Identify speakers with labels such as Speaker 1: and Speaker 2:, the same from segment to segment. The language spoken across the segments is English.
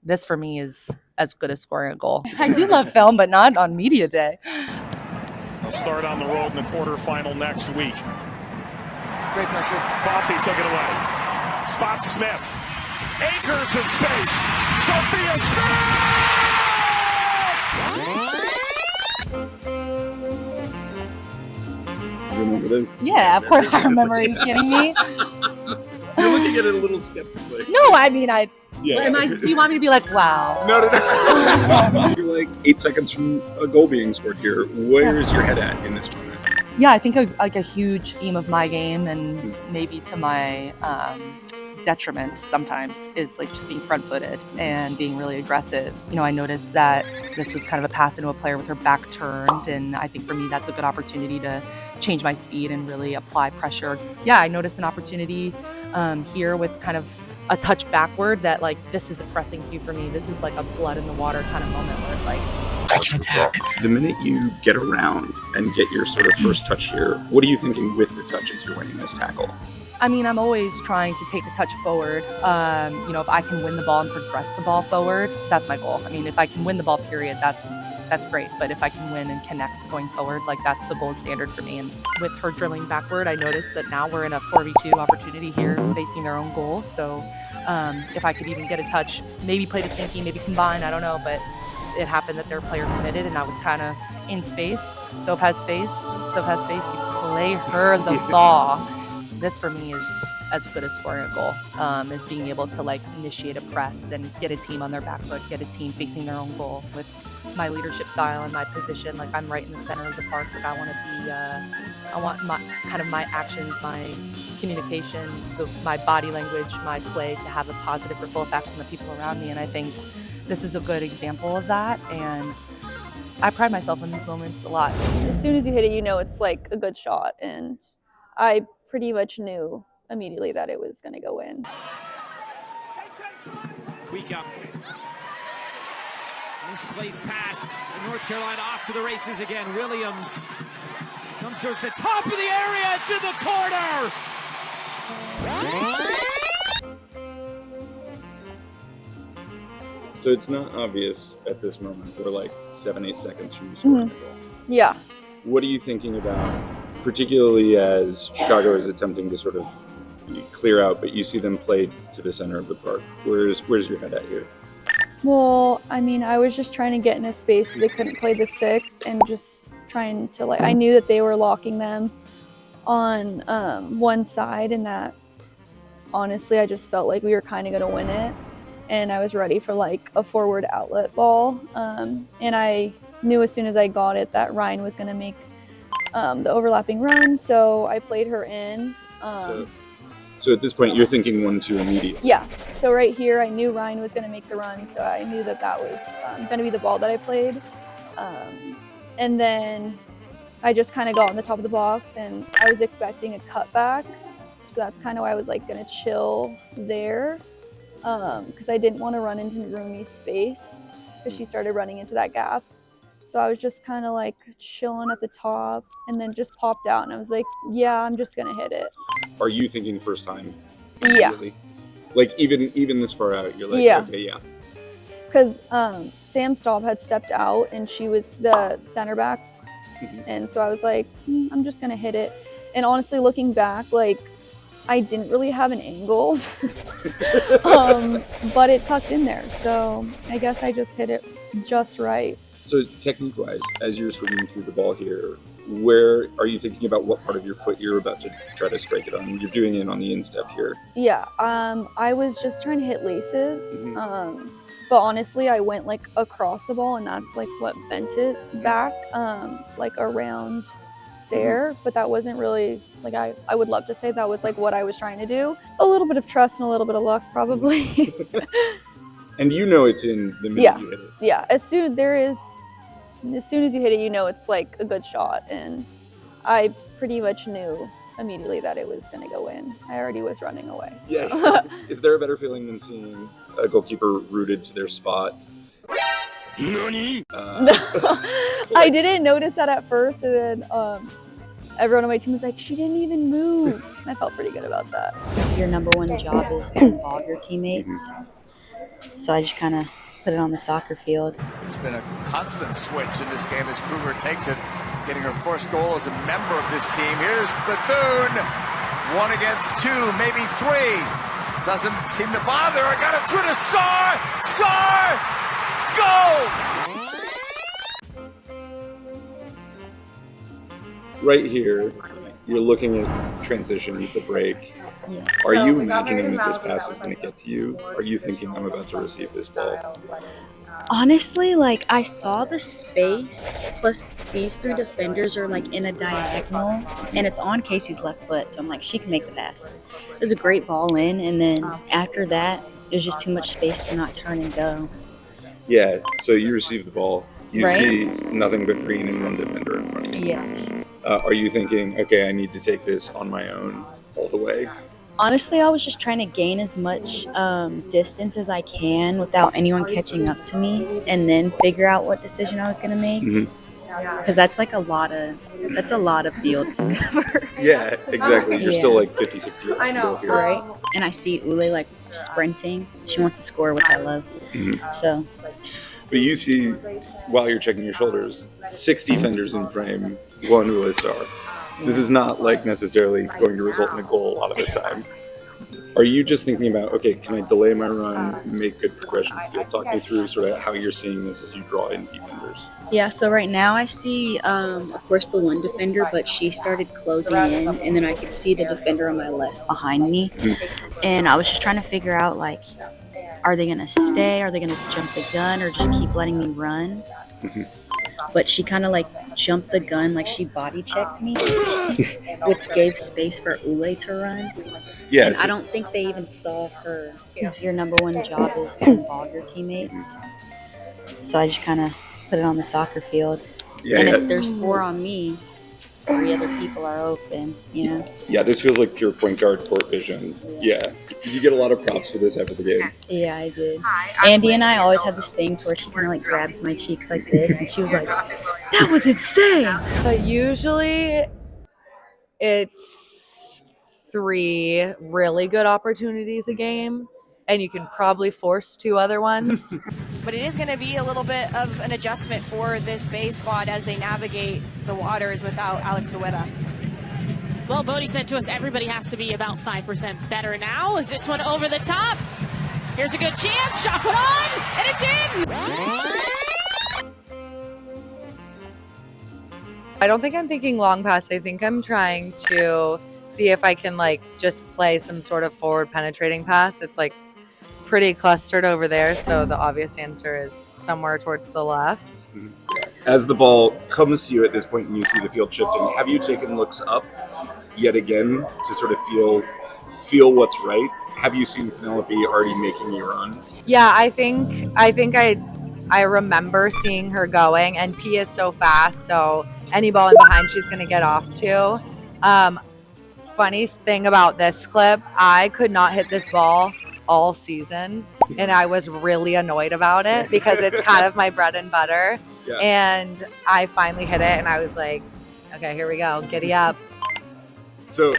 Speaker 1: this for me is as good as scoring a goal. I do love film, but not on media day.
Speaker 2: They'll start on the road in the quarterfinal next week.
Speaker 3: Great pressure.
Speaker 2: Coffey took it away. Spots Smith. Acres in space. Sophia Smith!
Speaker 4: Remember this?
Speaker 1: Yeah, of course I remember. Are you kidding me?
Speaker 4: You're looking at it a little skeptically.
Speaker 1: No, I mean,
Speaker 4: Yeah.
Speaker 1: do you want me to be like, wow?
Speaker 4: No. You're like 8 seconds from a goal being scored here. Where's your head at in this moment?
Speaker 1: Yeah, I think a huge theme of my game, and maybe to my detriment sometimes, is like just being front-footed and being really aggressive. You know, I noticed that this was kind of a pass into a player with her back turned, and I think for me that's a good opportunity to change my speed and really apply pressure. Yeah, I noticed an opportunity here with kind of a touch backward that, like, this is a pressing cue for me. This is like a blood in the water kind of moment where it's like, I can attack.
Speaker 4: The minute you get around and get your sort of first touch here, what are you thinking with the touch as you're winning this tackle?
Speaker 1: I mean, I'm always trying to take a touch forward. You know, if I can win the ball and progress the ball forward, that's my goal. I mean, if I can win the ball, period, that's great. But if I can win and connect going forward, like, that's the gold standard for me. And with her dribbling backward, I noticed that now we're in a 4v2 opportunity here, facing their own goal. So if I could even get a touch, maybe play to sinking, maybe combine, I don't know. But it happened that their player committed, and I was kind of in space. So has space. You play her the ball. This for me is as good as scoring a goal, is being able to, like, initiate a press and get a team on their back foot, get a team facing their own goal. With my leadership style and my position, like, I'm right in the center of the park. Like, I want to be, I want my actions, my communication, my body language, my play to have a positive ripple effect on the people around me. And I think this is a good example of that. And I pride myself in these moments a lot.
Speaker 5: As soon as you hit it, you know it's like a good shot. And I pretty much knew immediately that it was going to go in.
Speaker 6: Tweak-up. Misplaced pass. North Carolina off to the races again. Williams comes towards the top of the area, to the corner.
Speaker 4: So it's not obvious at this moment. We're like 7-8 seconds from scoring the goal.
Speaker 5: Yeah.
Speaker 4: What are you thinking about, particularly as Chicago is attempting to sort of clear out, but you see them play to the center of the park? Where's your head at here?
Speaker 5: Well, I mean, I was just trying to get in a space so they couldn't play the 6, and just trying to, like, I knew that they were locking them on one side, and that honestly I just felt like we were kind of going to win it, and I was ready for, like, a forward outlet ball, and I knew as soon as I got it that Ryan was going to make the overlapping run, so I played her in.
Speaker 4: So at this point, you're thinking 1-2 immediately.
Speaker 5: Yeah. So right here, I knew Ryan was going to make the run, so I knew that was going to be the ball that I played. And then I just kind of got on the top of the box, and I was expecting a cutback. So that's kind of why I was, like, going to chill there, because I didn't want to run into Rooney's space, because she started running into that gap. So I was just kind of, like, chilling at the top, and then just popped out, and I was like, yeah, I'm just going to hit it.
Speaker 4: Are you thinking first time?
Speaker 5: Yeah.
Speaker 4: Really? Like, even this far out, you're like,
Speaker 5: yeah.
Speaker 4: Okay, yeah.
Speaker 5: Because Sam Staab had stepped out, and she was the center back. And so I was like, I'm just going to hit it. And honestly, looking back, like, I didn't really have an angle, but it tucked in there. So I guess I just hit it just right.
Speaker 4: So technique-wise, as you're swinging through the ball here, where are you thinking about what part of your foot you're about to try to strike it on? You're doing it on the instep here.
Speaker 5: Yeah, I was just trying to hit laces, but honestly, I went, like, across the ball, and that's, like, what bent it back, like, around there. But that wasn't really, like, I would love to say that was, like, what I was trying to do. A little bit of trust and a little bit of luck, probably.
Speaker 4: And you know it's in the minute you hit it.
Speaker 5: Yeah, as soon as you hit it, you know it's, like, a good shot, and I pretty much knew immediately that it was going to go in. I already was running away. So.
Speaker 4: Yeah. Is there a better feeling than seeing a goalkeeper rooted to their spot?
Speaker 5: I didn't notice that at first, and then everyone on my team was like, she didn't even move. I felt pretty good about that.
Speaker 7: Your number one job is to involve your teammates. So I just kind of put it on the soccer field.
Speaker 8: It's been a constant switch in this game as Cougar takes it, getting her first goal as a member of this team. Here's Bethune, 1 against 2, maybe 3. Doesn't seem to bother her. Got it through to Saar. Saar, goal!
Speaker 4: Right here, you're looking at transition, the break.
Speaker 7: Yeah.
Speaker 4: Are you imagining that this pass is going to get to you? Are you thinking I'm about to receive this ball?
Speaker 7: Honestly, like, I saw the space, plus these 3 defenders are like in a diagonal, and it's on Casey's left foot, so I'm like, she can make the pass. It was a great ball in, and then after that, there's just too much space to not turn and go.
Speaker 4: Yeah, so you receive the ball. You
Speaker 7: Right.
Speaker 4: see nothing but green and one defender in front of you.
Speaker 7: Yes.
Speaker 4: Are you thinking, okay, I need to take this on my own all the way?
Speaker 7: Honestly, I was just trying to gain as much distance as I can without anyone catching up to me, and then figure out what decision I was going to make. Because that's like a lot of field to cover.
Speaker 4: Yeah, exactly. You're
Speaker 7: Yeah.
Speaker 4: still like 50, 60 yards
Speaker 5: I
Speaker 4: to go
Speaker 5: know.
Speaker 4: here.
Speaker 7: Right? And I see Ule like sprinting. She wants to score, which I love. So,
Speaker 4: But you see, while you're checking your shoulders, 6 defenders in frame, 1 Ule star. This is not like necessarily going to result in a goal a lot of the time. Are you just thinking about, okay, can I delay my run, make good progression to field? Talk me through sort of how you're seeing this as you draw in defenders.
Speaker 7: yeah, so right now I see, of course, the one defender, but she started closing in, and then I could see the defender on my left behind me. And I was just trying to figure out, like, are they going to stay? Are they going to jump the gun or just keep letting me run? But she kind of, like, jumped the gun, like she body checked me, which gave space for Ule to run.
Speaker 4: Yeah,
Speaker 7: And I don't think they even saw her. Your number one job is to involve your teammates. So I just kind of put it on the soccer field. And if there's 4 on me, 3 other people are open, you know?
Speaker 4: Yeah, this feels like pure point guard court vision. Yeah. Did you get a lot of props for this after the game?
Speaker 7: Yeah, I did. Andy and I always have this thing to where she kind of like grabs my cheeks like this, and she was like, "That was insane."
Speaker 1: But usually it's 3 really good opportunities a game, and you can probably force 2 other ones.
Speaker 9: But it is going to be a little bit of an adjustment for this Bay squad as they navigate the waters without Alex Ueda.
Speaker 10: Well, Bodie said to us everybody has to be about 5% better now. Is this one over the top? Here's a good chance. Shot put on, and it's in!
Speaker 1: I don't think I'm thinking long pass. I think I'm trying to see if I can like just play some sort of forward penetrating pass. It's like pretty clustered over there, so the obvious answer is somewhere towards the left.
Speaker 4: As the ball comes to you at this point and you see the field shifting, have you taken looks up yet again to sort of feel what's right? Have you seen Penelope already making you run?
Speaker 1: Yeah, I think I remember seeing her going, and P is so fast, so any ball in behind she's going to get off to. Funny thing about this clip, I could not hit this ball all season, and I was really annoyed about it because it's kind of my bread and butter.
Speaker 4: Yeah.
Speaker 1: And I finally hit it, and I was like, okay, here we go, giddy up.
Speaker 4: So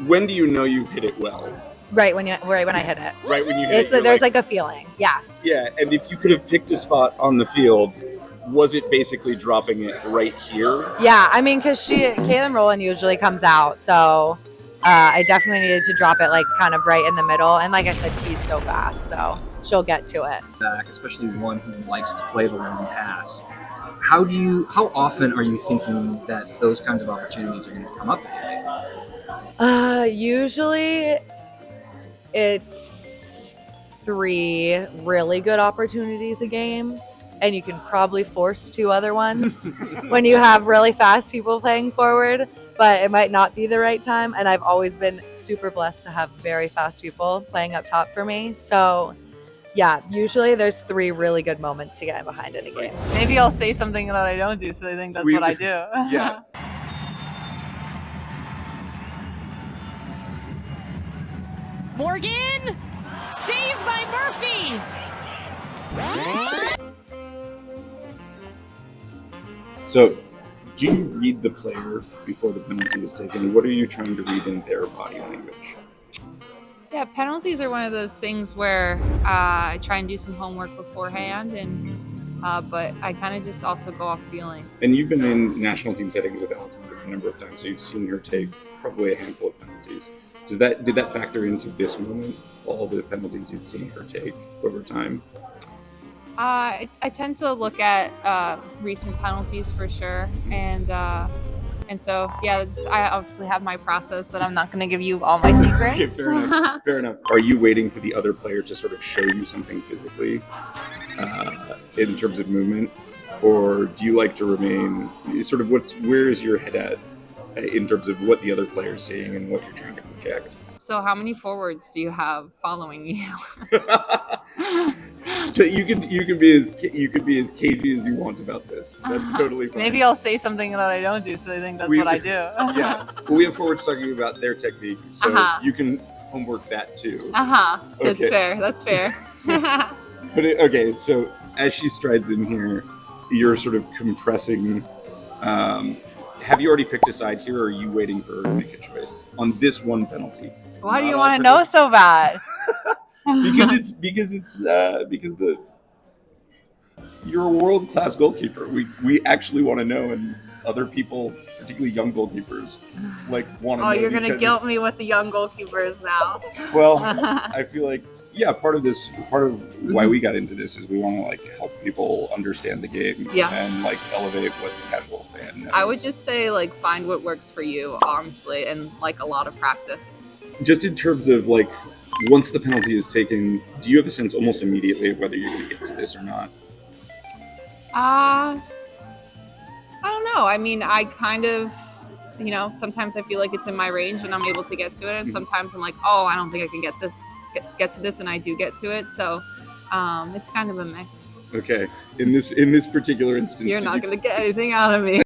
Speaker 4: when do you know you hit it well?
Speaker 1: Right when I hit it.
Speaker 4: Right when you hit it,
Speaker 1: There's like a feeling. Yeah.
Speaker 4: Yeah, and if you could have picked a spot on the field, was it basically dropping it right here?
Speaker 1: Yeah, I mean, because Kaylin Rowland usually comes out, so I definitely needed to drop it like kind of right in the middle. And like I said, Key's so fast, so she'll get to it.
Speaker 11: Especially one who likes to play the long pass. How often are you thinking that those kinds of opportunities are going to come up again?
Speaker 1: Usually it's 3 really good opportunities a game, and you can probably force 2 other ones when you have really fast people playing forward, but it might not be the right time. And I've always been super blessed to have very fast people playing up top for me. So yeah, usually there's 3 really good moments to get behind in a game.
Speaker 12: Maybe I'll say something that I don't do, so they think that's what I do.
Speaker 4: Yeah.
Speaker 10: Morgan, saved by Murphy.
Speaker 4: So do you read the player before the penalty is taken? What are you trying to read in their body language?
Speaker 12: Yeah, penalties are one of those things where I try and do some homework beforehand, and but I kind of just also go off feeling.
Speaker 4: And you've been in national team settings with Alex a number of times, so you've seen her take probably a handful of penalties. Did that factor into this moment? All the penalties you've seen her take over time?
Speaker 12: I tend to look at recent penalties for sure, and so yeah, I obviously have my process that I'm not going to give you all my secrets.
Speaker 4: Okay, fair enough. Fair enough. Are you waiting for the other player to sort of show you something physically in terms of movement, or do you like to remain sort of where is your head at in terms of what the other player is seeing and what you're trying to project?
Speaker 12: So how many forwards do you have following you?
Speaker 4: You could be as cagey as you want about this. That's totally fine.
Speaker 12: Maybe I'll say something that I don't do, so they think that's what I do.
Speaker 4: Yeah. Well, we have forwards talking about their technique, so you can homework that too.
Speaker 12: That's fair. That's fair.
Speaker 4: Okay, so as she strides in here, you're sort of compressing. Have you already picked a side here, or are you waiting for her to make a choice on this one penalty?
Speaker 12: Why do you want to know so bad?
Speaker 4: because you're a world-class goalkeeper. We actually want to know, and other people, particularly young goalkeepers, want to know.
Speaker 12: Oh, you're gonna guilt me with the young goalkeepers now.
Speaker 4: Well, I feel like part of why we got into this is we want to help people understand the game and elevate what the casual fan knows.
Speaker 12: I would just say find what works for you, honestly, and a lot of practice.
Speaker 4: Just in terms of once the penalty is taken, do you have a sense almost immediately of whether you're going to get to this or not?
Speaker 12: I don't know. I mean, I kind of, sometimes I feel like it's in my range and I'm able to get to it, and sometimes I'm like, oh, I don't think I can get to this, and I do get to it. So it's kind of a mix.
Speaker 4: Okay. In this particular instance,
Speaker 12: you're not going to get anything out of me.